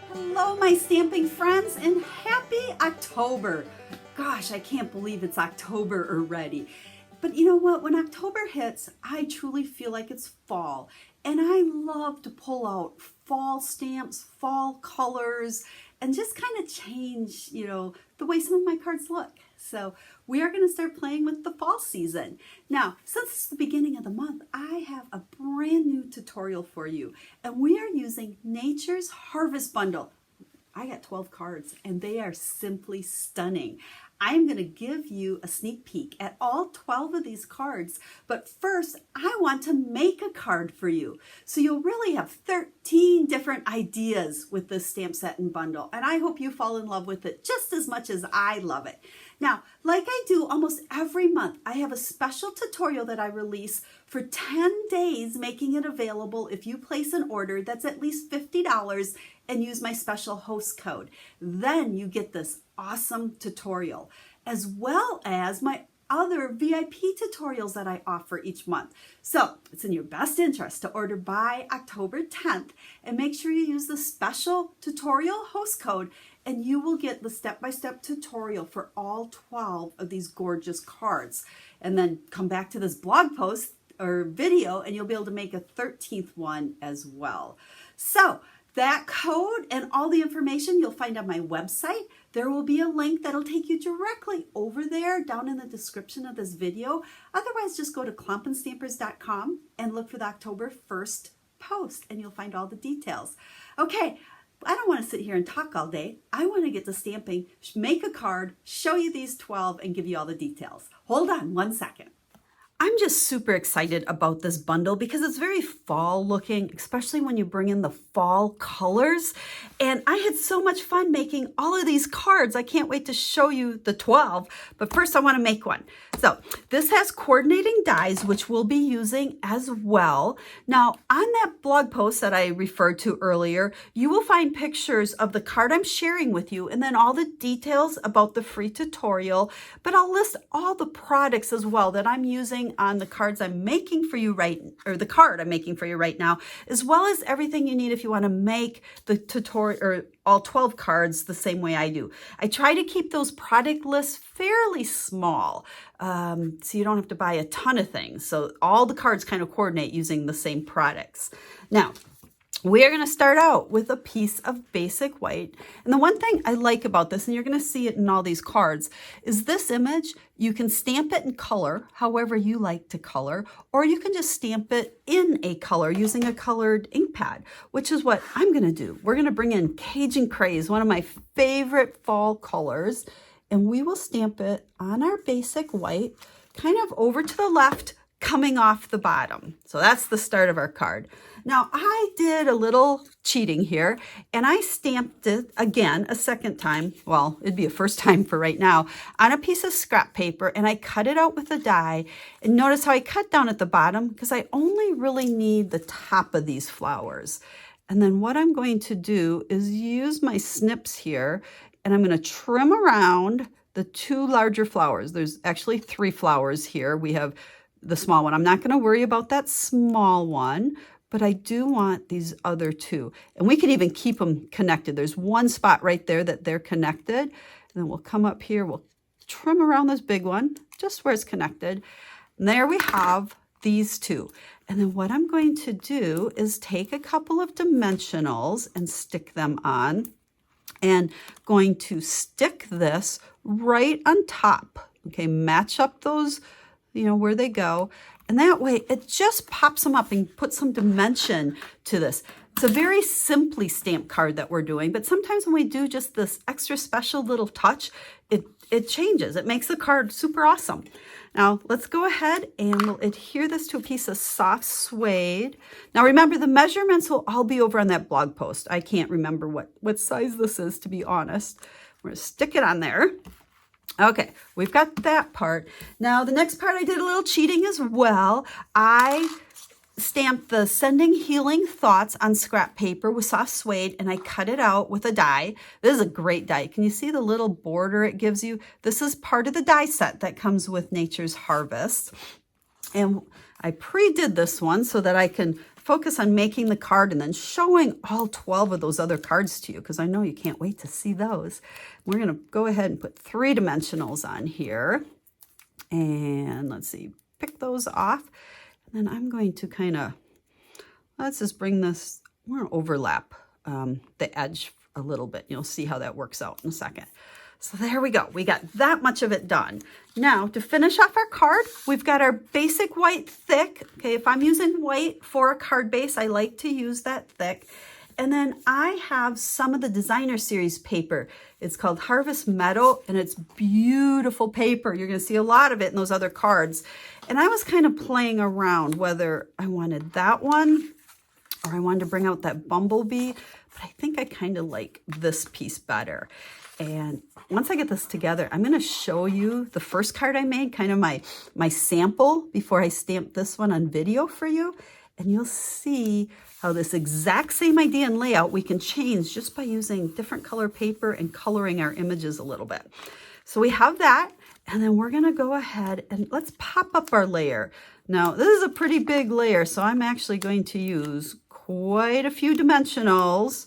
Hello, my stamping friends, and happy October. Gosh, I can't believe it's October already. But you know what? When October hits, I truly feel like it's fall. And I love to pull out fall stamps, fall colors, and just kind of change, the way some of my cards look. So we are going to start playing with the fall season. Now, since it's the beginning of the month, I have a brand new tutorial for you. And we are using Nature's Harvest Bundle. I got 12 cards and they are simply stunning. I'm going to give you a sneak peek at all 12 of these cards, but first I want to make a card for you. So you'll really have 13 different ideas with this stamp set and bundle, and I hope you fall in love with it just as much as I love it. Now, like I do almost every month, I have a special tutorial that I release for 10 days, making it available if you place an order that's at least $50 and use my special host code. Then you get this awesome tutorial, as well as my other VIP tutorials that I offer each month. So it's in your best interest to order by October 10th and make sure you use the special tutorial host code, and you will get the step-by-step tutorial for all 12 of these gorgeous cards. And then come back to this blog post or video and you'll be able to make a 13th one as well. So that code and all the information you'll find on my website. There will be a link that'll take you directly over there down in the description of this video. Otherwise, just go to klompenstampers.com and look for the October 1st post and you'll find all the details. Okay, I don't want to sit here and talk all day. I want to get to stamping, make a card, show you these 12 and give you all the details. Hold on one second. I'm just super excited about this bundle because it's very fall looking, especially when you bring in the fall colors. And I had so much fun making all of these cards. I can't wait to show you the 12, but first I want to make one. So this has coordinating dies, which we'll be using as well. Now on that blog post that I referred to earlier, you will find pictures of the card I'm sharing with you and then all the details about the free tutorial, but I'll list all the products as well that I'm using on the cards I'm making for you the card I'm making for you right now, as well as everything you need if you want to make the tutorial or all 12 cards the same way I do. I try to keep those product lists fairly small, so you don't have to buy a ton of things. So all the cards kind of coordinate using the same products. Now, we're going to start out with a piece of basic white. And the one thing I like about this, and you're going to see it in all these cards, is this image. You can stamp it in color, however you like to color, or you can just stamp it in a color using a colored ink pad, which is what I'm going to do. We're going to bring in Cajun Craze, one of my favorite fall colors, and we will stamp it on our basic white, kind of over to the left, coming off the bottom. So that's the start of our card. Now I did a little cheating here and I stamped it again a second time. Well, it'd be a first time for right now, on a piece of scrap paper, and I cut it out with a die. And notice how I cut down at the bottom because I only really need the top of these flowers. And then what I'm going to do is use my snips here and I'm going to trim around the two larger flowers. There's actually 3 flowers here. We have the small one. I'm not going to worry about that small one, but I do want these other 2. And we can even keep them connected. There's one spot right there that they're connected. And then we'll come up here, we'll trim around this big one, just where it's connected. And there we have these 2. And then what I'm going to do is take a couple of dimensionals and stick them on, and going to stick this right on top. Okay, match up those, where they go. And that way it just pops them up and puts some dimension to this. It's a very simply stamped card that we're doing, but sometimes when we do just this extra special little touch, it changes. It makes the card super awesome. Now let's go ahead and we'll adhere this to a piece of soft suede. Now remember, the measurements will all be over on that blog post. I can't remember what size this is, to be honest. We're gonna stick it on there. Okay, we've got that part. Now the next part, I did a little cheating as well. I stamped the Sending Healing Thoughts on scrap paper with soft suede, and I cut it out with a die. This is a great die. Can you see the little border it gives you? This is part of the die set that comes with Nature's Harvest. And I pre-did this one so that I can focus on making the card and then showing all 12 of those other cards to you, because I know you can't wait to see those. We're going to go ahead and put 3 dimensionals on here. And let's see, pick those off. And then I'm going to kind of, let's just bring this, we're going to overlap the edge a little bit. You'll see how that works out in a second. So there we go. We got that much of it done. Now, to finish off our card, we've got our basic white thick. Okay, if I'm using white for a card base, I like to use that thick. And then I have some of the Designer Series paper. It's called Harvest Meadow, and it's beautiful paper. You're going to see a lot of it in those other cards. And I was kind of playing around whether I wanted that one or I wanted to bring out that bumblebee, but I think I kind of like this piece better. And once I get this together, I'm going to show you the first card I made, kind of my sample before I stamp this one on video for you. And you'll see how this exact same idea and layout we can change just by using different color paper and coloring our images a little bit. So we have that, and then we're going to go ahead and let's pop up our layer. Now, this is a pretty big layer, so I'm actually going to use quite a few dimensionals.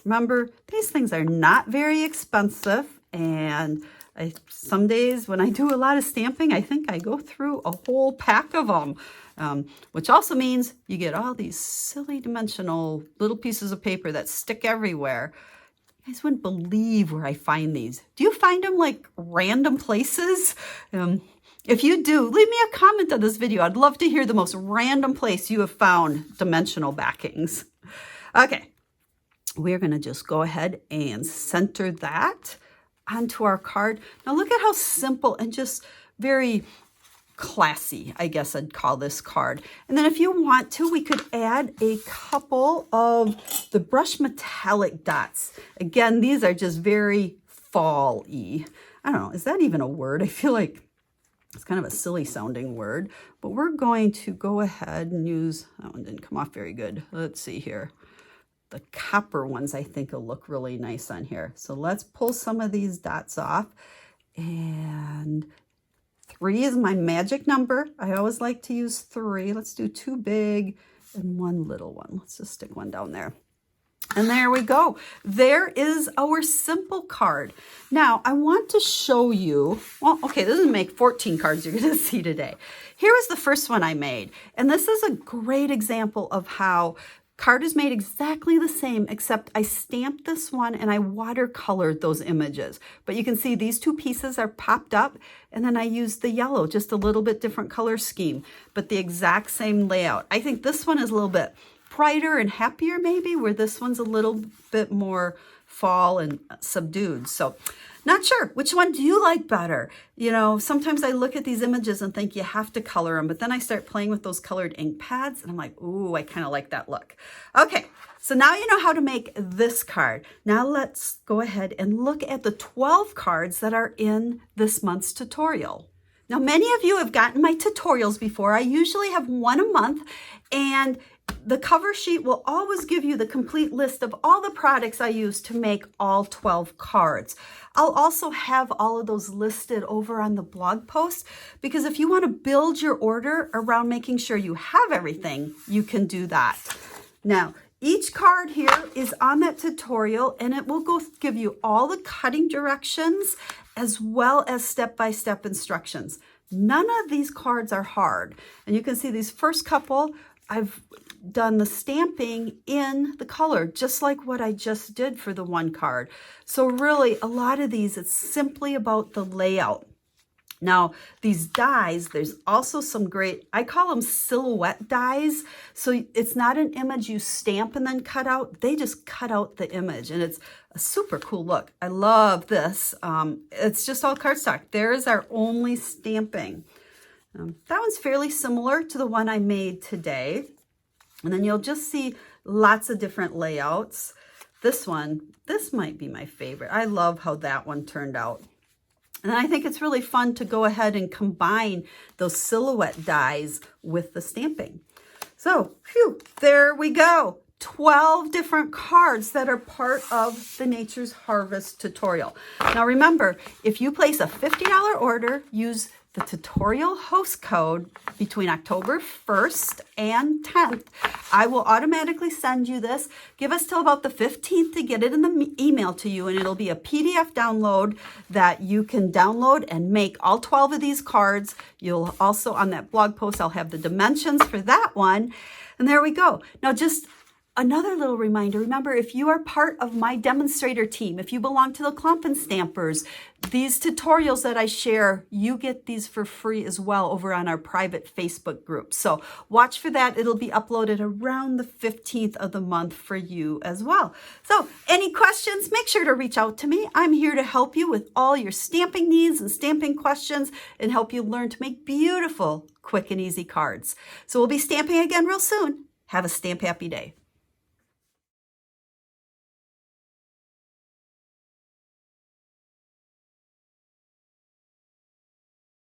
Remember, these things are not very expensive, and some days when I do a lot of stamping, I think I go through a whole pack of them, which also means you get all these silly dimensional little pieces of paper that stick everywhere. You guys wouldn't believe where I find these. Do you find them like random places? If you do, leave me a comment on this video. I'd love to hear the most random place you have found dimensional backings. Okay. We're going to just go ahead and center that onto our card. Now look at how simple and just very classy, I guess I'd call this card. And then if you want to, we could add a couple of the brush metallic dots. Again, these are just very fall-y. I don't know, is that even a word? I feel like it's kind of a silly sounding word, but we're going to go ahead and use, that one didn't come off very good. Let's see here. The copper ones I think will look really nice on here. So let's pull some of these dots off. And 3 is my magic number. I always like to use 3. Let's do 2 big and 1 little one. Let's just stick one down there. And there we go. There is our simple card. Now I want to show you, well, okay, this is make 14 cards you're going to see today. Here is the first one I made. And this is a great example of how card is made exactly the same, except I stamped this one and I watercolored those images. But you can see these 2 pieces are popped up, and then I used the yellow, just a little bit different color scheme, but the exact same layout. I think this one is a little bit brighter and happier maybe, where this one's a little bit more fall and subdued. So not sure, which one do you like better? You know, sometimes I look at these images and think you have to color them, but then I start playing with those colored ink pads and I'm like, ooh, I kind of like that look. Okay, so now you know how to make this card. Now let's go ahead and look at the 12 cards that are in this month's tutorial. Now, many of you have gotten my tutorials before. I usually have one a month, and the cover sheet will always give you the complete list of all the products I use to make all 12 cards. I'll also have all of those listed over on the blog post, because if you want to build your order around making sure you have everything, you can do that. Now, each card here is on that tutorial, and it will give you all the cutting directions as well as step-by-step instructions. None of these cards are hard. And you can see these first couple, I've done the stamping in the color, just like what I just did for the one card. So really, a lot of these, it's simply about the layout. Now, these dies, there's also some great, I call them silhouette dies. So it's not an image you stamp and then cut out. They just cut out the image, and it's a super cool look. I love this. It's just all cardstock. There's our only stamping. That one's fairly similar to the one I made today. And then you'll just see lots of different layouts. This one, this might be my favorite. I love how that one turned out. And I think it's really fun to go ahead and combine those silhouette dies with the stamping. So, phew, there we go. 12 different cards that are part of the Nature's Harvest tutorial. Now remember, if you place a $50 order, use the tutorial host code between October 1st and 10th. I will automatically send you this. Give us till about the 15th to get it in the email to you, and it'll be a PDF download that you can download and make all 12 of these cards. You'll also, on that blog post, I'll have the dimensions for that one. And there we go. Now just another little reminder, remember, if you are part of my demonstrator team, if you belong to the Klumpen Stampers, these tutorials that I share, you get these for free as well over on our private Facebook group. So watch for that. It'll be uploaded around the 15th of the month for you as well. So any questions, make sure to reach out to me. I'm here to help you with all your stamping needs and stamping questions and help you learn to make beautiful, quick and easy cards. So we'll be stamping again real soon. Have a stamp happy day.